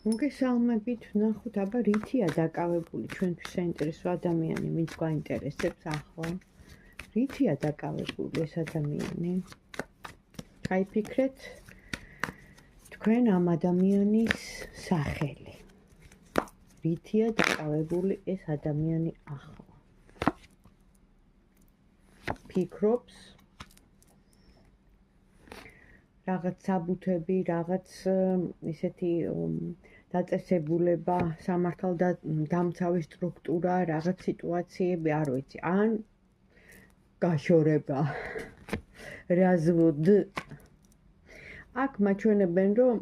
მოგესალმებით, ვნახოთ, აბა რითია დაკავებული ჩვენთვის საინტერესო ადამიანი, ვინც გვაინტერესებს ახლა. რითია დაკავებული ეს ადამიანი? გაიფიქრეთ თქვენ ამ ადამიანის სახელი. რითია დაკავებული ეს ადამიანი ახლა? ფიქრობს რაღაც საბუთები, რაღაც ისეთი დაწესებულება, სამართალდამცავი სტრუქტურა, რაღაც სიტუაციები, არ ვიცი, ან გაშორება, развод. აქ მაჩვენებენ, რომ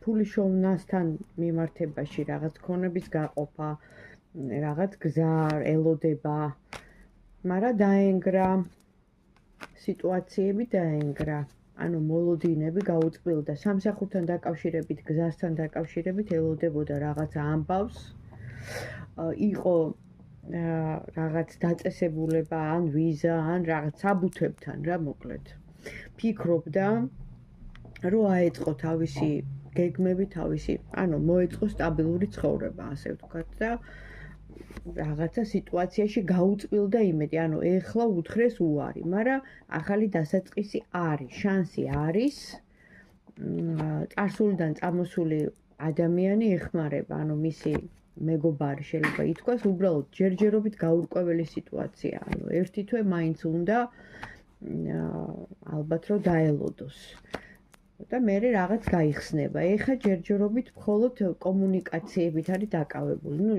ფულის შოვნასთან მიმართებაში რაღაც ქონების გაყოფა, რაღაც გზა, ელოდება, მაგრამ დაენგრა, სიტუაციები დაენგრა. ანუ მოლოდინები გაუწყვილდა სამსახურთან დაკავშირებით, გზასთან დაკავშირებით ელოდებოდა რაღაც ამბავს. იყო რაღაც დაწესებულება, ან ვიზა, ან რაღაც საბუთებთან რა მოკლედ. ფიქრობდა, რომ აეწყო თავისი გეგმები, ანუ მოეწყო სტაბილური ცხოვრება, ასე ვთქვათ და რაღაცა სიტუაციაში გაუწყვილდა იმედი, ანუ ეხლა უთხრეს უარი, მაგრამ ახალი დასაწყისი არის, შანსი არის. წარსულიდან წამოსული ადამიანი ეხმარება, ანუ მისი მეგობარი შეიძლება ითქვას, უბრალოდ ჯერჯერობით გაურკვეველი სიტუაცია, ანუ ერთი თვე მაინც უნდა ალბათ რომ დაელოდოს. და მე რაღაც გაიხსნება. ეხა ჯერჯერობით მხოლოდ კომუნიკაციებით არის დაკავებული.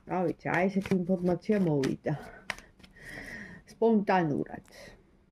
რა ვიცი, აი ესეთი ინფორმაცია მოვიდა. სპონტანურად.